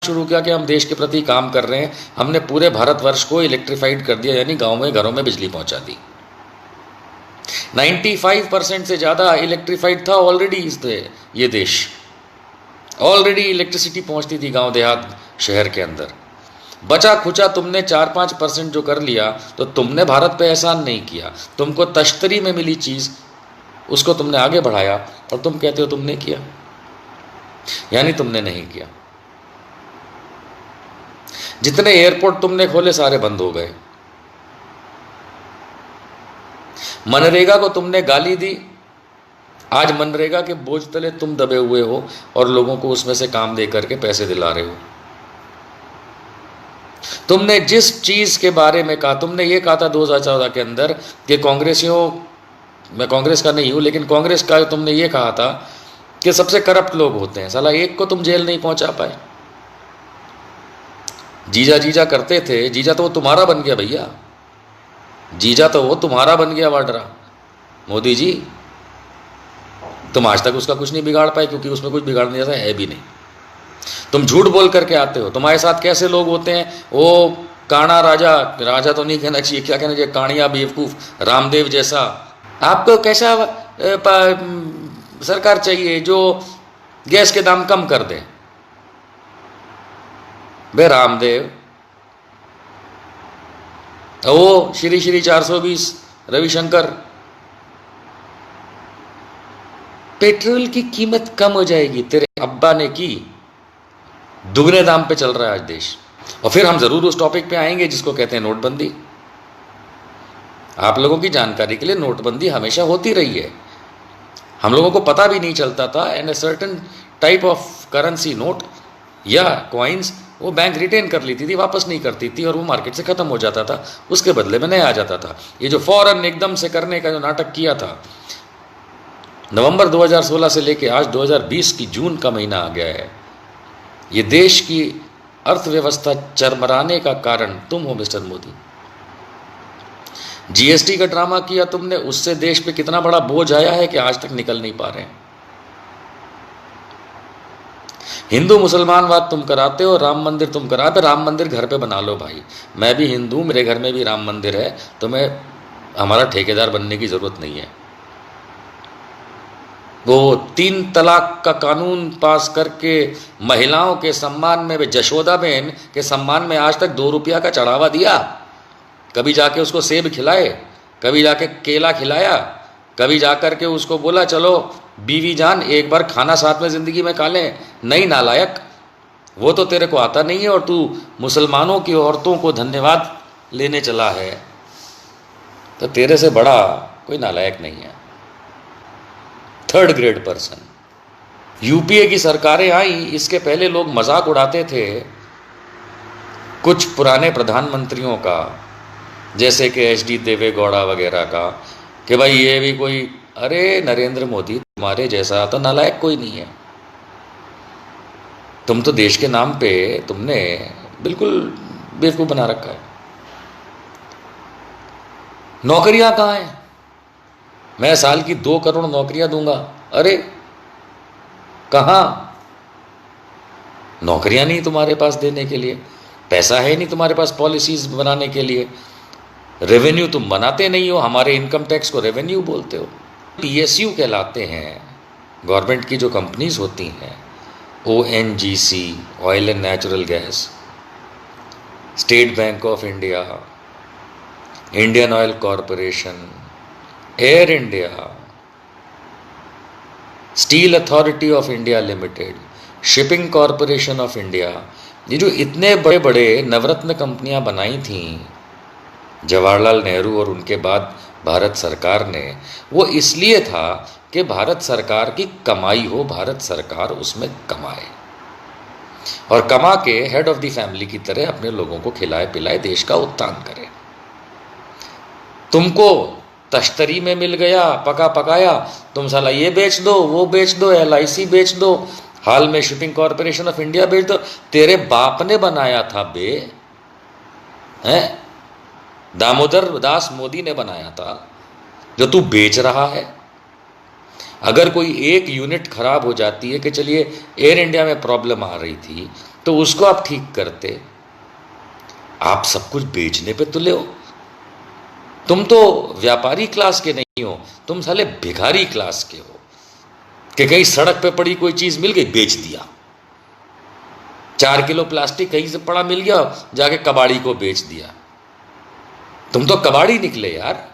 शुरू किया कि हम देश के प्रति काम कर रहे हैं, हमने पूरे भारतवर्ष को इलेक्ट्रीफाइड कर दिया, यानी गाँव में घरों में बिजली पहुँचा दी। 95% से ज़्यादा इलेक्ट्रीफाइड था ऑलरेडी ये देश, ऑलरेडी इलेक्ट्रिसिटी पहुँचती थी गांव देहात शहर के अंदर। बचा खुचा तुमने 4-5% जो कर लिया, तो तुमने भारत पे एहसान नहीं किया। तुमको तश्तरी में मिली चीज़ उसको तुमने आगे बढ़ाया और तुम कहते हो तुमने किया, यानी तुमने नहीं किया। जितने एयरपोर्ट तुमने खोले सारे बंद हो गए। मनरेगा को तुमने गाली दी, आज मनरेगा के बोझ तले तुम दबे हुए हो और लोगों को उसमें से काम दे करके पैसे दिला रहे हो। तुमने जिस चीज़ के बारे में कहा, तुमने ये कहा था 2014 के अंदर कि कांग्रेसियों, मैं कांग्रेस का नहीं हूँ लेकिन कांग्रेस का तुमने ये कहा था कि सबसे करप्ट लोग होते हैं, साला एक को तुम जेल नहीं पहुंचा पाए। जीजा जीजा करते थे, जीजा तो वो तुम्हारा बन गया भैया, जीजा तो वो तुम्हारा बन गया वाड्रा। मोदी जी तुम आज तक उसका कुछ नहीं बिगाड़ पाए, क्योंकि उसमें कुछ बिगाड़ने जैसा है भी नहीं। तुम झूठ बोल करके आते हो। तुम्हारे साथ कैसे लोग होते हैं, वो काना राजा, राजा तो नहीं कहना चाहिए, क्या कहना चाहिए, कानिया बेवकूफ़ रामदेव जैसा। आपको कैसा सरकार चाहिए जो गैस के दाम कम कर दे? बे रामदेव, वो श्री श्री 420 रविशंकर, पेट्रोल की कीमत कम हो जाएगी, तेरे अब्बा ने की, दुगने दाम पे चल रहा है आज देश। और फिर हम जरूर उस टॉपिक पे आएंगे जिसको कहते हैं नोटबंदी। आप लोगों की जानकारी के लिए नोटबंदी हमेशा होती रही है, हम लोगों को पता भी नहीं चलता था। And a certain type of currency, note या कॉइन्स, वो बैंक रिटेन कर लेती थी, वापस नहीं करती थी और वो मार्केट से ख़त्म हो जाता था, उसके बदले में नया आ जाता था। ये जो फौरन एकदम से करने का जो नाटक किया था, नवंबर 2016 से लेके आज 2020 की जून का महीना आ गया है, ये देश की अर्थव्यवस्था चरमराने का कारण तुम हो मिस्टर मोदी। जीएसटी का ड्रामा किया तुमने, उससे देश पे कितना बड़ा बोझ आया है कि आज तक निकल नहीं पा रहे हैं। हिंदू मुसलमानवाद तुम कराते हो, राम मंदिर तुम कराते, राम मंदिर घर पे बना लो भाई। मैं भी हिंदू, मेरे घर में भी राम मंदिर है, तो मैं, हमारा ठेकेदार बनने की ज़रूरत नहीं है। वो 3 तलाक का कानून पास करके महिलाओं के सम्मान में, जशोदा बहन के सम्मान में आज तक 2 रुपया का चढ़ावा दिया? कभी जाके उसको सेब खिलाए, कभी जाके केला खिलाया, कभी जाकर के उसको बोला चलो बीवी जान एक बार खाना साथ में ज़िंदगी में खा लें? नहीं नालायक, वो तो तेरे को आता नहीं है और तू मुसलमानों की औरतों को धन्यवाद लेने चला है, तो तेरे से बड़ा कोई नालायक नहीं है, 3rd ग्रेड पर्सन। यूपीए की सरकारें आई, इसके पहले लोग मजाक उड़ाते थे कुछ पुराने प्रधानमंत्रियों का, जैसे कि HD देवेगौड़ा वगैरह का, कि भाई ये भी कोई, अरे नरेंद्र मोदी तुम्हारे जैसा तो नालायक कोई नहीं है। तुम तो देश के नाम पे तुमने बिल्कुल बेवकूफ़ बना रखा है। नौकरियां कहाँ हैं? मैं साल की 2 करोड़ नौकरियां दूंगा, अरे कहाँ? नौकरियां नहीं तुम्हारे पास देने के लिए, पैसा है नहीं तुम्हारे पास पॉलिसीज बनाने के लिए, रेवेन्यू तुम बनाते नहीं हो, हमारे इनकम टैक्स को रेवेन्यू बोलते हो। PSU कहलाते हैं गवर्नमेंट की जो कंपनीज होती हैं, ONGC oil and natural gas, state bank of India, Indian oil corporation, air India, steel authority of India limited, shipping corporation of India, ये जो इतने बड़े बड़े नवरत्न कंपनियां बनाई थीं जवाहरलाल नेहरू और उनके बाद भारत सरकार ने, वो इसलिए था कि भारत सरकार की कमाई हो, भारत सरकार उसमें कमाए और कमा के हेड ऑफ द फैमिली की तरह अपने लोगों को खिलाए पिलाए, देश का उत्थान करे। तुमको तश्तरी में मिल गया पका पकाया, तुम साला ये बेच दो, वो बेच दो, LIC बेच दो, हाल में शिपिंग कॉरपोरेशन ऑफ इंडिया बेच दो। तेरे बाप ने बनाया था बे, हैं? दामोदर दास मोदी ने बनाया था, जो तू बेच रहा है। अगर कोई एक यूनिट खराब हो जाती है, कि चलिए एयर इंडिया में प्रॉब्लम आ रही थी, तो उसको आप ठीक करते। आप सब कुछ बेचने पे तुले हो। तुम तो व्यापारी क्लास के नहीं हो, तुम साले भिखारी क्लास के हो कि कहीं सड़क पे पड़ी कोई चीज मिल गई बेच दिया। 4 किलो प्लास्टिक कहीं से पड़ा मिल गया, जाके कबाड़ी को बेच दिया। तुम तो कबाड़ी निकले यार।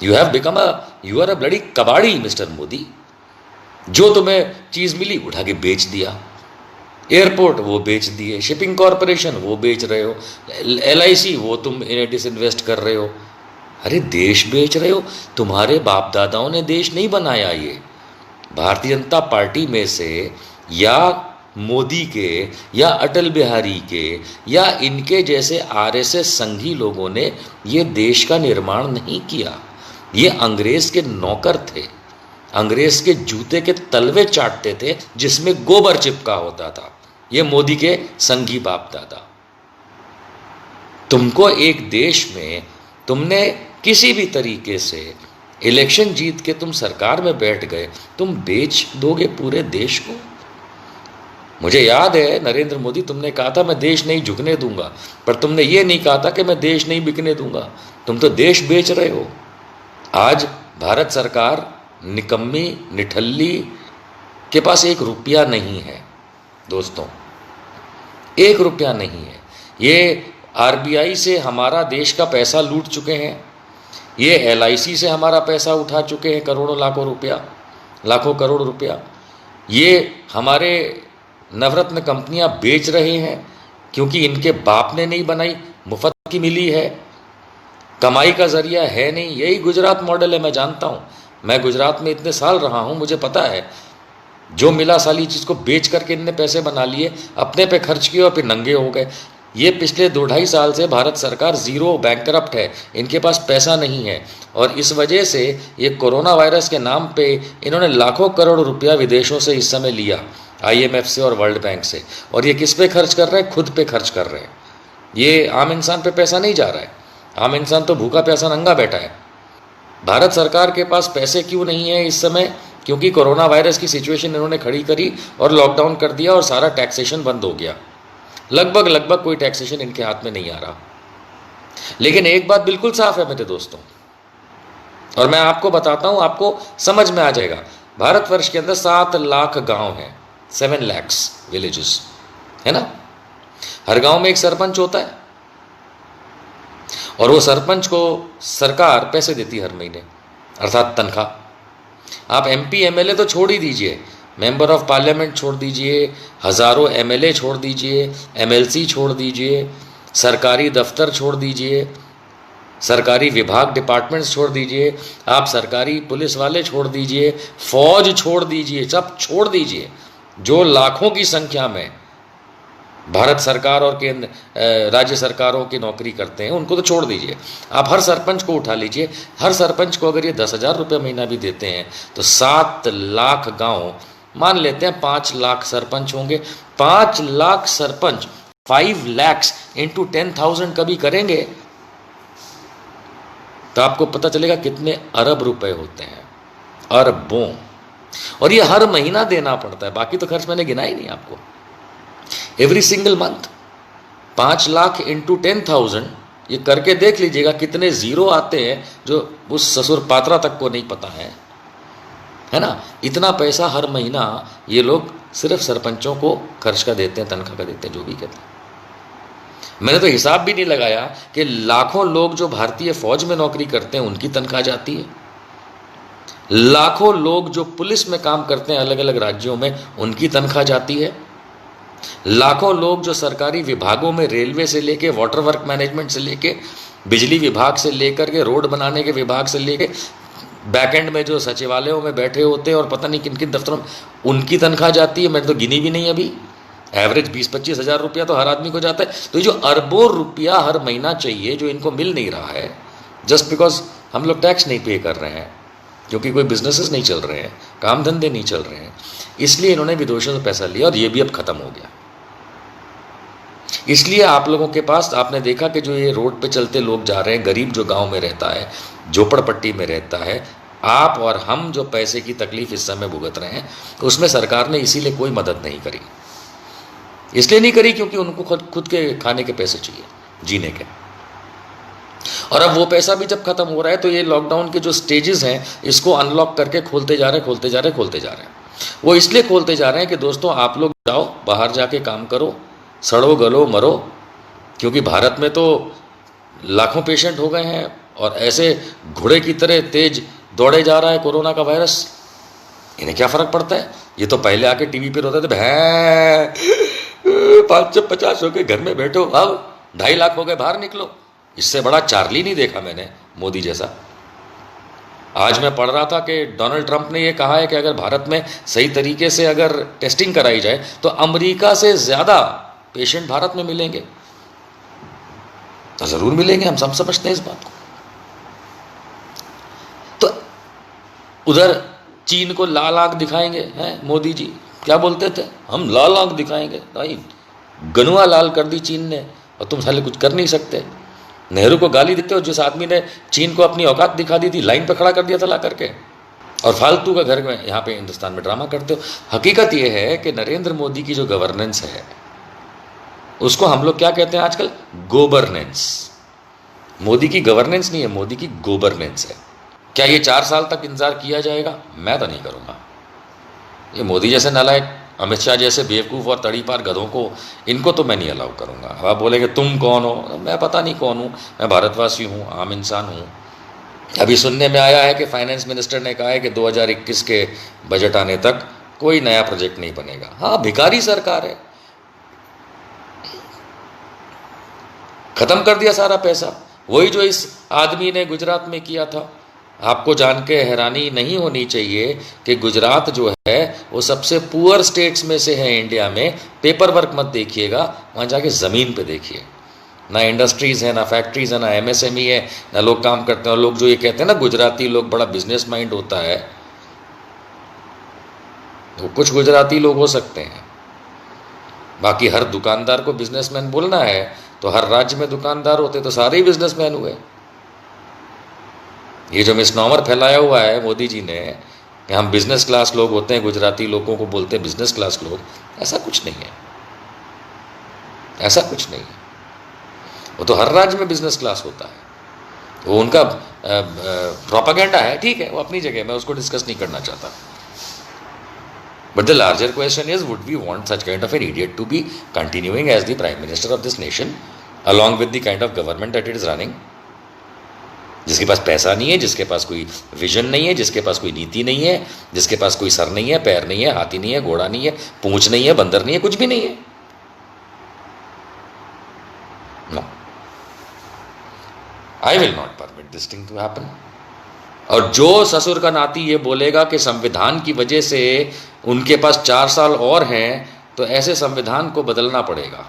यू आर अ ब्लडी कबाड़ी मिस्टर मोदी। जो तुम्हें चीज मिली उठा के बेच दिया। एयरपोर्ट वो बेच दिए, शिपिंग कॉरपोरेशन वो बेच रहे हो, LIC वो तुम डिसइन्वेस्ट कर रहे हो। अरे देश बेच रहे हो। तुम्हारे बाप दादाओं ने देश नहीं बनाया। ये भारतीय जनता पार्टी में से या मोदी के या अटल बिहारी के या इनके जैसे RSS संघी लोगों ने ये देश का निर्माण नहीं किया। ये अंग्रेज के नौकर थे, अंग्रेज के जूते के तलवे चाटते थे जिसमें गोबर चिपका होता था। ये मोदी के संघी बाप दादा। तुमको एक देश में तुमने किसी भी तरीके से इलेक्शन जीत के तुम सरकार में बैठ गए, तुम बेच दोगे पूरे देश को। मुझे याद है नरेंद्र मोदी, तुमने कहा था मैं देश नहीं झुकने दूंगा, पर तुमने ये नहीं कहा था कि मैं देश नहीं बिकने दूंगा। तुम तो देश बेच रहे हो। आज भारत सरकार निकम्मी निठल्ली के पास 1 रुपया नहीं है दोस्तों, 1 रुपया नहीं है। ये RBI से हमारा देश का पैसा लूट चुके हैं, ये LIC से हमारा पैसा उठा चुके हैं, करोड़ों लाखों रुपया, लाखों करोड़ रुपया। ये हमारे नवरत्न कंपनियां बेच रहे हैं क्योंकि इनके बाप ने नहीं बनाई, मुफ्त की मिली है, कमाई का जरिया है नहीं। यही गुजरात मॉडल है। मैं जानता हूँ, मैं गुजरात में इतने साल रहा हूँ, मुझे पता है। जो मिला साली चीज़ को बेच करके इनने पैसे बना लिए, अपने पे खर्च किए और फिर नंगे हो गए। ये पिछले 2-2.5 साल से भारत सरकार ज़ीरो बैंकरप्ट है, इनके पास पैसा नहीं है। और इस वजह से ये कोरोना वायरस के नाम पे इन्होंने लाखों करोड़ रुपया विदेशों से इस समय लिया, IMF से और वर्ल्ड बैंक से। और ये किस पे खर्च कर रहे हैं? खुद पे खर्च कर रहे हैं। ये आम इंसान पे पैसा नहीं जा रहा है। आम इंसान तो भूखा प्यासा नंगा बैठा है। भारत सरकार के पास पैसे क्यों नहीं है इस समय? क्योंकि कोरोना वायरस की सिचुएशन इन्होंने खड़ी करी और लॉकडाउन कर दिया और सारा टैक्सेशन बंद हो गया। लगभग कोई टैक्सेशन इनके हाथ में नहीं आ रहा। लेकिन एक बात बिल्कुल साफ है मेरे दोस्तों, और मैं आपको बताता हूं, आपको समझ में आ जाएगा। भारतवर्ष के अंदर 7 लाख गांव हैं, 7 lakhs विलेजेस, है ना। हर गांव में एक सरपंच होता है और वो सरपंच को सरकार पैसे देती है हर महीने, अर्थात तनख्वाह। आप MP MLA तो छोड़ ही दीजिए, मेंबर ऑफ पार्लियामेंट छोड़ दीजिए, हज़ारों MLA छोड़ दीजिए, MLC छोड़ दीजिए, सरकारी दफ्तर छोड़ दीजिए, सरकारी विभाग डिपार्टमेंट्स छोड़ दीजिए, आप सरकारी पुलिस वाले छोड़ दीजिए, फौज छोड़ दीजिए, सब छोड़ दीजिए। जो लाखों की संख्या में भारत सरकार और केंद्र राज्य सरकारों की नौकरी करते हैं, उनको तो छोड़ दीजिए। आप हर सरपंच को उठा लीजिए, हर सरपंच को अगर ये 10,000 रुपये महीना भी देते हैं तो 7 लाख गांव, मान लेते हैं 5 लाख सरपंच होंगे। 5 लाख सरपंच 5 lakhs इंटू 10,000 कभी करेंगे तो आपको पता चलेगा कितने अरब रुपए होते हैं, अरबों। और ये हर महीना देना पड़ता है, बाकी तो खर्च मैंने गिना ही नहीं आपको। Every single month 5 lakh into 10,000, ये करके देख लीजिएगा कितने जीरो आते हैं, जो उस ससुर पात्रा तक को नहीं पता है ना। इतना पैसा हर महीना ये लोग सिर्फ सरपंचों को खर्च का देते हैं, तनख्वाह का देते हैं, जो भी कहते हैं। मैंने तो हिसाब भी नहीं लगाया कि लाखों लोग जो भारतीय फौज में नौकरी करते हैं उनकी तनख्वाह जाती है, लाखों लोग जो पुलिस में काम करते हैं अलग अलग राज्यों में उनकी तनख्वाह जाती है, लाखों लोग जो सरकारी विभागों में रेलवे से लेके वाटर वर्क मैनेजमेंट से लेके बिजली विभाग से लेकर के रोड बनाने के विभाग से लेके बैकएंड में जो सचिवालयों में बैठे होते हैं और पता नहीं किन किन दफ्तरों में, उनकी तनख्वाह जाती है। मैंने तो गिनी भी नहीं अभी। एवरेज 20-25 हज़ार रुपया तो हर आदमी को जाता है। तो ये जो अरबों रुपया हर महीना चाहिए जो इनको मिल नहीं रहा है, जस्ट बिकॉज हम लोग टैक्स नहीं पे कर रहे हैं, क्योंकि कोई बिजनेसेस नहीं चल रहे हैं, काम धंधे नहीं चल रहे हैं, इसलिए इन्होंने विदेशों से पैसा लिया और ये भी अब खत्म हो गया। इसलिए आप लोगों के पास आपने देखा कि जो ये रोड पे चलते लोग जा रहे हैं, गरीब जो गांव में रहता है, झोपड़पट्टी में रहता है, आप और हम जो पैसे की तकलीफ इस समय भुगत रहे हैं, उसमें सरकार ने इसीलिए कोई मदद नहीं करी। इसलिए नहीं करी क्योंकि उनको खुद के खाने के पैसे चाहिए, जीने के। और अब वो पैसा भी जब खत्म हो रहा है तो ये लॉकडाउन के जो स्टेजेस हैं, इसको अनलॉक करके खोलते जा रहे हैं। वो इसलिए खोलते जा रहे हैं कि दोस्तों आप लोग जाओ, बाहर जाके काम करो, सड़ो गलो मरो, क्योंकि भारत में तो लाखों पेशेंट हो गए हैं और ऐसे घोड़े की तरह तेज दौड़े जा रहा है कोरोना का वायरस। इन्हें क्या फ़र्क पड़ता है? ये तो पहले आके टीवी पे रोते थे, भैं 550 हो के घर में बैठो, अब 2.5 लाख हो गए, बाहर निकलो। इससे बड़ा चार्ली नहीं देखा मैंने, मोदी जैसा। आज मैं पढ़ रहा था कि डोनाल्ड ट्रंप ने ये कहा है कि अगर भारत में सही तरीके से अगर टेस्टिंग कराई जाए तो अमेरिका से ज़्यादा पेशेंट भारत में मिलेंगे। तो ज़रूर मिलेंगे, हम सब समझते हैं इस बात को। तो उधर चीन को लाल आंख दिखाएंगे, हैं मोदी जी क्या बोलते थे, हम लाल आंख दिखाएंगे। भाई गनुआ लाल कर दी चीन ने और तुम साले कुछ कर नहीं सकते। नेहरू को गाली देते हो, जिस आदमी ने चीन को अपनी औकात दिखा दी थी, लाइन पे खड़ा कर दिया था ला करके, और फालतू का घर में यहाँ पे हिंदुस्तान में ड्रामा करते हो। हकीकत ये है कि नरेंद्र मोदी की जो गवर्नेंस है उसको हम लोग क्या कहते हैं आजकल, गोबरनेंस। मोदी की गवर्नेंस नहीं है, मोदी की गोबरनेंस है। क्या ये 4 साल तक इंतजार किया जाएगा? मैं तो नहीं करूँगा। ये मोदी जैसे नालायक, अमित शाह जैसे बेवकूफ़ और तड़ीपार गधों को, इनको तो मैं नहीं अलाउ करूँगा। अब आप बोलेंगे तुम कौन हो? मैं पता नहीं कौन हूँ, मैं भारतवासी हूँ, आम इंसान हूँ। अभी सुनने में आया है कि फाइनेंस मिनिस्टर ने कहा है कि 2021 के बजट आने तक कोई नया प्रोजेक्ट नहीं बनेगा। हाँ, भिखारी सरकार है, ख़त्म कर दिया सारा पैसा। वही जो इस आदमी ने गुजरात में किया था। आपको जान के हैरानी नहीं होनी चाहिए कि गुजरात जो है वो सबसे पुअर स्टेट्स में से है इंडिया में। पेपर वर्क मत देखिएगा, वहाँ जाके ज़मीन पे देखिए। ना इंडस्ट्रीज़ है, ना फैक्ट्रीज़ है, ना एमएसएमई है, ना लोग काम करते हैं। और लोग जो ये कहते हैं ना गुजराती लोग बड़ा बिजनेस माइंड होता है, तो कुछ गुजराती लोग हो सकते हैं, बाकी हर दुकानदार को बिजनेसमैन बोलना है तो हर राज्य में दुकानदार होते तो सारे ही बिजनेसमैन हुए। ये जो मिसनॉमर फैलाया हुआ है मोदी जी ने कि हम बिजनेस क्लास लोग होते हैं, गुजराती लोगों को बोलते हैं बिजनेस क्लास लोग, ऐसा कुछ नहीं है, ऐसा कुछ नहीं है। वो तो हर राज्य में बिजनेस क्लास होता है, वो उनका प्रोपेगेंडा है, ठीक है, वो अपनी जगह, मैं उसको डिस्कस नहीं करना चाहता। But the larger question is, would we want such kind of an idiot to be continuing as the prime minister of this nation along with the kind of government that it is running, जिसके पास पैसा नहीं है, जिसके पास कोई vision नहीं है, जिसके पास कोई नीति नहीं है, जिसके पास कोई सर नहीं है, पैर नहीं है, हाथी नहीं है, घोड़ा नहीं है, पूंछ नहीं है, बंदर नहीं है, कुछ भी नहीं है। No, I will not permit this thing to happen. और जो ससुर का नाती ये बोलेगा कि संविधान की वजह से उनके पास 4 साल और हैं, तो ऐसे संविधान को बदलना पड़ेगा।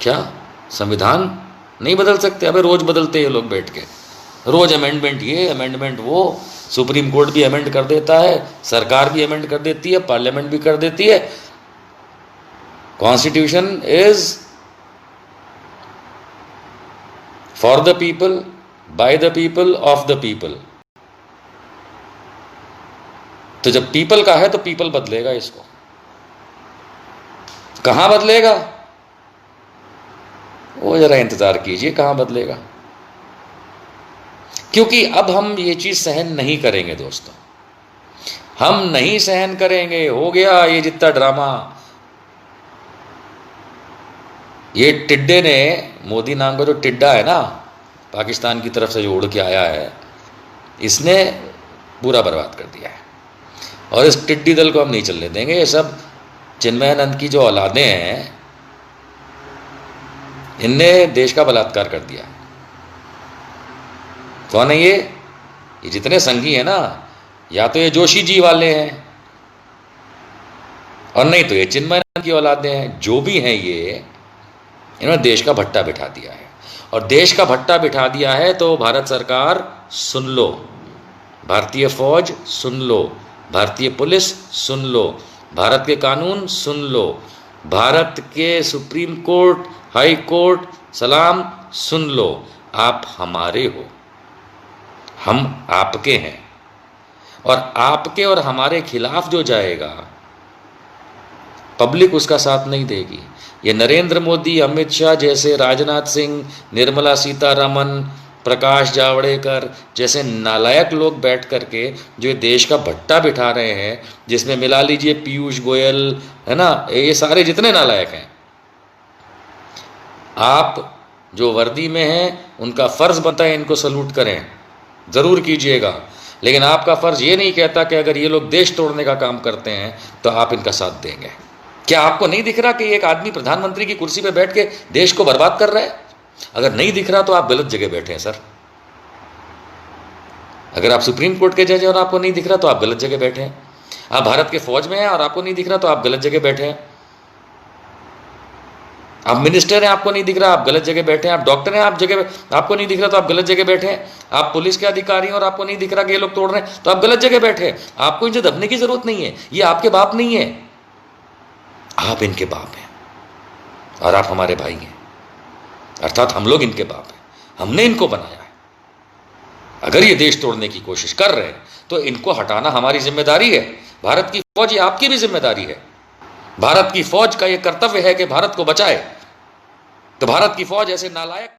क्या संविधान नहीं बदल सकते? अबे रोज बदलते हैं लोग बैठ के, रोज अमेंडमेंट ये अमेंडमेंट वो, सुप्रीम कोर्ट भी अमेंड कर देता है, सरकार भी अमेंड कर देती है, पार्लियामेंट भी कर देती है। Constitution is for the people, by the people, of the people. तो जब पीपल का है तो पीपल बदलेगा इसको। कहां बदलेगा वो जरा इंतजार कीजिए, कहां बदलेगा, क्योंकि अब हम ये चीज सहन नहीं करेंगे दोस्तों, हम नहीं सहन करेंगे। हो गया ये जितना ड्रामा। ये टिड्डे ने, मोदी नाम का जो टिड्डा है ना, पाकिस्तान की तरफ से जो उड़ के आया है, इसने पूरा बर्बाद कर दिया है। और इस टिड्डी दल को हम नहीं चलने देंगे। ये सब चिन्मयानंद की जो औलादें हैं, इनने देश का बलात्कार कर दिया। कौन है ये जितने संघी हैं ना, या तो ये जोशी जी वाले हैं और नहीं तो ये चिन्मयानंद की औलादें हैं। जो भी हैं ये, इन्होंने देश का भट्टा बिठा दिया है। और देश का भट्टा बिठा दिया है तो भारत सरकार सुन लो, भारतीय फौज सुन लो, भारतीय पुलिस सुन लो, भारत के कानून सुन लो, भारत के सुप्रीम कोर्ट, हाई कोर्ट, सलाम सुन लो, आप हमारे हो। हम आपके हैं, और आपके और हमारे खिलाफ जो जाएगा पब्लिक उसका साथ नहीं देगी। ये नरेंद्र मोदी, अमित शाह जैसे, राजनाथ सिंह, निर्मला सीतारमन, प्रकाश जावड़ेकर जैसे नालायक लोग बैठ करके जो देश का भट्टा बिठा रहे हैं, जिसमें मिला लीजिए पीयूष गोयल, है ना, ये सारे जितने नालायक हैं, आप जो वर्दी में हैं उनका फ़र्ज़ बनता है इनको सल्यूट करें, ज़रूर कीजिएगा। लेकिन आपका फ़र्ज़ ये नहीं कहता कि अगर ये लोग देश तोड़ने का काम करते हैं तो आप इनका साथ देंगे। क्या आपको नहीं दिख रहा कि एक आदमी प्रधानमंत्री की कुर्सी पर बैठ के देश को बर्बाद कर रहा है? अगर नहीं दिख रहा तो आप गलत जगह बैठे हैं सर। अगर आप सुप्रीम कोर्ट के जज हैं और आपको नहीं दिख रहा तो आप गलत जगह बैठे हैं। आप भारत के फौज में हैं और आपको नहीं दिख रहा तो आप गलत जगह बैठे हैं। आप मिनिस्टर हैं, आपको नहीं दिख रहा, आप गलत जगह बैठे हैं। आप डॉक्टर हैं, आपको नहीं दिख रहा तो आप गलत जगह बैठे हैं। आप पुलिस के अधिकारी हैं और आपको नहीं दिख रहा कि ये लोग तोड़ रहे हैं तो आप गलत जगह बैठे हैं। आपको इनसे दबने की जरूरत नहीं है, ये आपके बाप नहीं है, आप इनके बाप हैं और आप हमारे भाई हैं, अर्थात हम लोग इनके बाप हैं, हमने इनको बनाया है। अगर ये देश तोड़ने की कोशिश कर रहे हैं तो इनको हटाना हमारी जिम्मेदारी है। भारत की फौज, ये आपकी भी जिम्मेदारी है। भारत की फौज का ये कर्तव्य है कि भारत को बचाए। तो भारत की फौज ऐसे नालायक